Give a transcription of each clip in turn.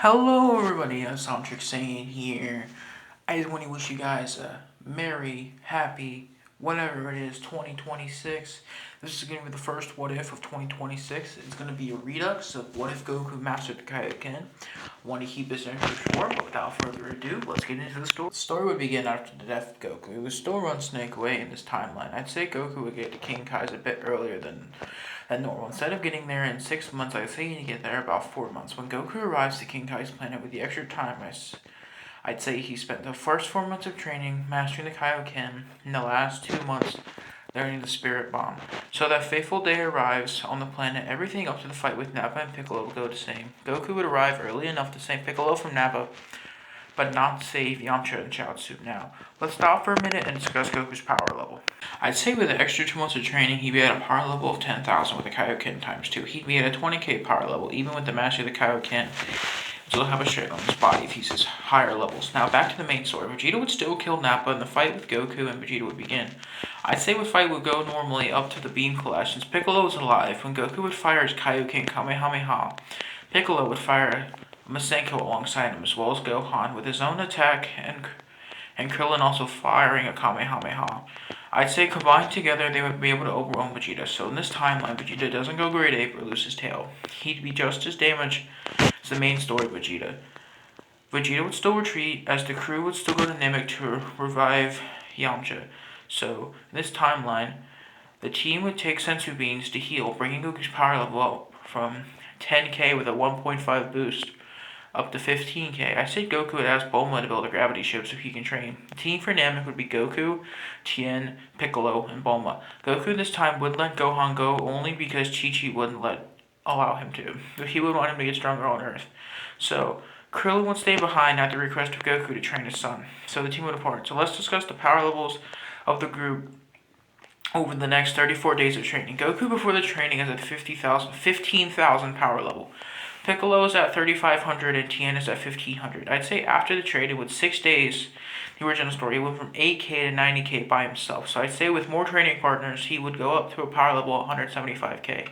Hello everybody, Soundtrick saying here. I just want to wish you guys a merry, happy, whatever it is, 2026. This is going to be the first What If of 2026. It's going to be a redux of What If Goku mastered the Kaioken. I want to keep this intro short, but without further ado, let's get into the story. The story would begin after the death of Goku. It would still run Snake away in this timeline. I'd say Goku would get to King Kai's a bit earlier than normal. Instead of getting there in 6 months, I'd say he'd get there about 4 months. When Goku arrives to King Kai's planet with the extra time, I'd say he spent the first 4 months of training mastering the Kaioken, and the last 2 months learning the Spirit Bomb. So that fateful day arrives on the planet, everything up to the fight with Nappa and Piccolo would go the same. Goku would arrive early enough to save Piccolo from Nappa, but not save Yamcha and Chaozu. Now, let's stop for a minute and discuss Goku's power level. I'd say with the extra 2 months of training, he'd be at a power level of 10,000 with the Kaioken times 2. He'd be at a 20k power level, even with the mastery of the Kaioken. Still have a straight on his body if he's at higher levels. Now back to the main story. Vegeta would still kill Nappa and the fight with Goku and Vegeta would begin. I'd say the fight would go normally up to the beam clash since Piccolo was alive. When Goku would fire his Kaioken Kamehameha, Piccolo would fire Masenko alongside him, as well as Gohan with his own attack and Krillin also firing a Kamehameha. I'd say combined together they would be able to overwhelm Vegeta. So in this timeline, Vegeta doesn't go Great Ape or lose his tail. He'd be just as damaged as the main story of Vegeta. Vegeta would still retreat, as the crew would still go to Namek to revive Yamcha. So in this timeline, the team would take sensu beans to heal, bringing Goku's power level up from 10k with a 1.5 boost up to 15k. I said Goku would ask Bulma to build a gravity ship so he can train. The team for Namek would be Goku, Tien, Piccolo, and Bulma. Goku this time would let Gohan go only because Chi-Chi wouldn't allow him to. He would want him to get stronger on Earth. So, Krillin would stay behind at the request of Goku to train his son. So the team would depart. So let's discuss the power levels of the group over the next 34 days of training. Goku before the training is at 15,000 power level. Piccolo is at 3,500 and Tien is at 1,500. I'd say after the training with 6 days, the original story, he went from 8k to 90k by himself. So I'd say with more training partners, he would go up to a power level of 175k.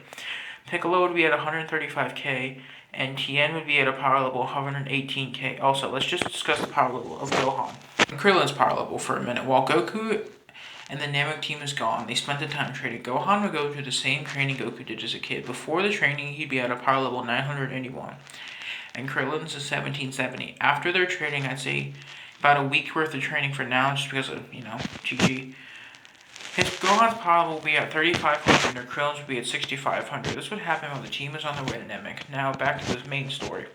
Piccolo would be at 135k, and Tien would be at a power level of 118k. Also, let's just discuss the power level of Gohan and Krillin's power level for a minute. While Goku and the Namek team is gone, they spent the time training. Gohan would go through the same training Goku did as a kid. Before the training, he'd be at a power level 981, and Krillin's is 1770. After their training, I'd say about a week worth of training for now, just because of, Chi-Chi. His Gohan's power will be at 3,500 and Krillin's will be at 6,500. This would happen while the team is on their way to Namek. Now back to the main story.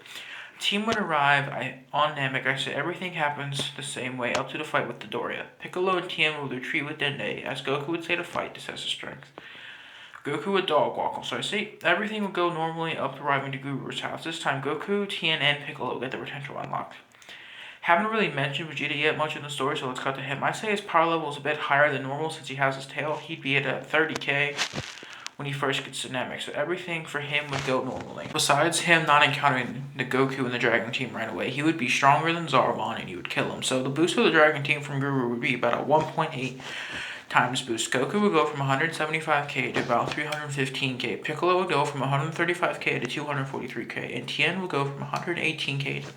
The team would arrive on Namek. I said everything happens the same way up to the fight with Dodoria. Piccolo and Tien would retreat with Dende, as Goku would say to fight to test his strength. Goku would dog walk him. So I say everything would go normally up to arriving to Guru's house. This time Goku, Tien, and Piccolo get their potential unlocked. Haven't really mentioned Vegeta yet much in the story, so let's cut to him. I say his power level is a bit higher than normal since he has his tail. He'd be at a 30k when he first gets to Namek, so everything for him would go normally. Besides him not encountering the Goku and the Dragon Team right away, he would be stronger than Zarbon and he would kill him. So the boost of the Dragon Team from Guru would be about a 1.8 times boost. Goku would go from 175k to about 315k. Piccolo would go from 135k to 243k, and Tien would go from 118k to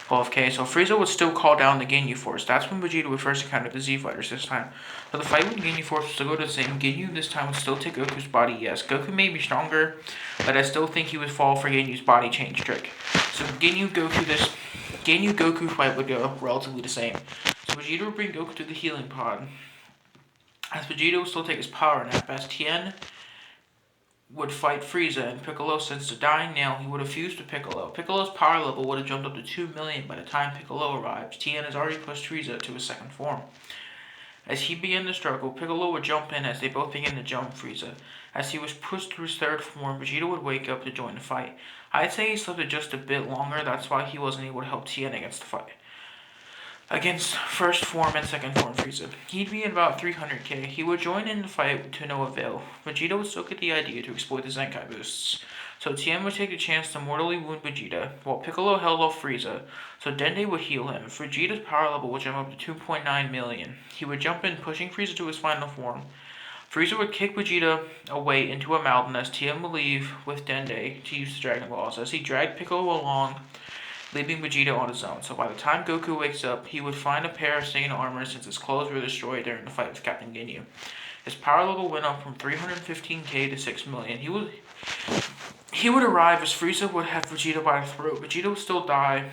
12k, so Frieza would still call down the Ginyu Force. That's when Vegeta would first encounter the Z Fighters this time. So the fight with Ginyu Force would still go to the same. Ginyu this time would still take Goku's body, yes. Goku may be stronger, but I still think he would fall for Ginyu's body change trick. So Ginyu Goku fight would go relatively the same. So Vegeta would bring Goku to the healing pod, as Vegeta would still take his power nap, as Tien would fight Frieza, and Piccolo, since the dying nail, he would have fused with Piccolo. Piccolo's power level would have jumped up to 2 million by the time Piccolo arrives. Tien has already pushed Frieza to his second form. As he began the struggle, Piccolo would jump in as they both began to jump Frieza. As he was pushed to his third form, Vegeta would wake up to join the fight. I'd say he slept just a bit longer, that's why he wasn't able to help Tien against the fight. Against first form and second form Frieza. He'd be at about 300k. He would join in the fight to no avail. Vegeta would still get the idea to exploit the Zenkai boosts. So Tien would take the chance to mortally wound Vegeta, while Piccolo held off Frieza, so Dende would heal him. Vegeta's power level would jump up to 2.9 million. He would jump in, pushing Frieza to his final form. Frieza would kick Vegeta away into a mountain as Tien would leave with Dende to use the Dragon Balls. As he dragged Piccolo along, leaving Vegeta on his own. So by the time Goku wakes up, he would find a pair of Saiyan armor since his clothes were destroyed during the fight with Captain Ginyu. His power level went up from 315k to 6 million. He would arrive as Frieza would have Vegeta by the throat. Vegeta would still die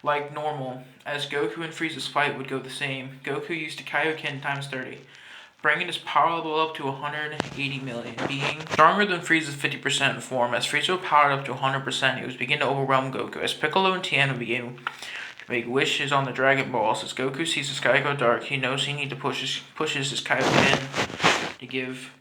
like normal, as Goku and Frieza's fight would go the same. Goku used the Kaioken times 30, bringing his power level up to 180 million, being stronger than Frieza's 50% form. As Frieza powered up to 100%, he was beginning to overwhelm Goku, as Piccolo and Tien would begin to make wishes on the Dragon Balls. As Goku sees the sky go dark, he knows he needs to pushes his Kaioken to give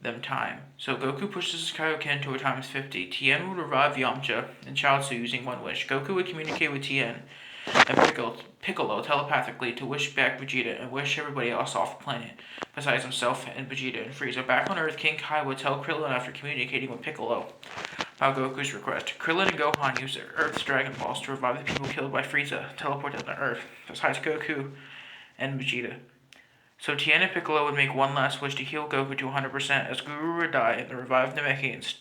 them time. So Goku pushes his Kaioken to a times 50. Tien would revive Yamcha and Chaozu using one wish. Goku would communicate with Tien and Piccolo telepathically to wish back Vegeta and wish everybody else off the planet, besides himself and Vegeta and Frieza. Back on Earth, King Kai would tell Krillin after communicating with Piccolo about Goku's request. Krillin and Gohan used Earth's Dragon Balls to revive the people killed by Frieza, teleport them to Earth, besides Goku and Vegeta. So Tien and Piccolo would make one last wish to heal Goku to 100%, as Guru would die and the revived Namekians.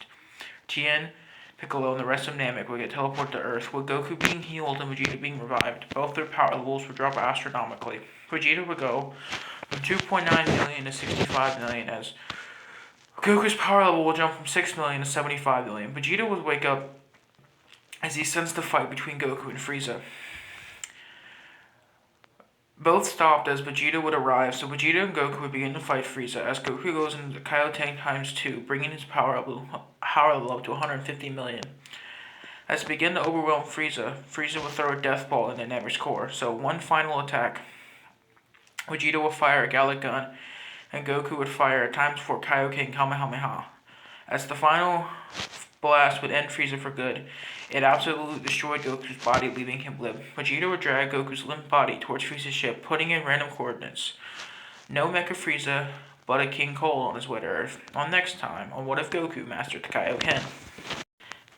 Tien, Piccolo, and the rest of Namek would get teleported to Earth, with Goku being healed and Vegeta being revived. Both their power levels would drop astronomically. Vegeta would go from 2.9 million to 65 million, as Goku's power level will jump from 6 million to 75 million. Vegeta would wake up as he sensed the fight between Goku and Frieza. Both stopped as Vegeta would arrive, so Vegeta and Goku would begin to fight Frieza, as Goku goes into the Kaioken times 2, bringing his power level up to 150 million. As they begin to overwhelm Frieza, Frieza would throw a death ball into Namer's core, so one final attack. Vegeta would fire a Gallic gun, and Goku would fire a times 4 Kaioken Kamehameha. As the final blast would end Frieza for good, it absolutely destroyed Goku's body, leaving him limp. Vegeta would drag Goku's limp body towards Frieza's ship, putting in random coordinates. No Mecha Frieza, but a King Cole on his way to Earth. On next time, on What If Goku Mastered the Kaioken.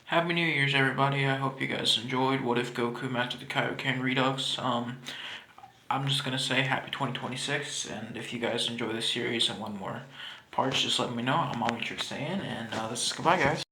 Happy New Year's, everybody. I hope you guys enjoyed What If Goku Mastered the Kaioken Redux. I'm just going to say happy 2026, and if you guys enjoy this series and want more parts, just let me know. I'm Omnitrix saying, and this is goodbye, guys.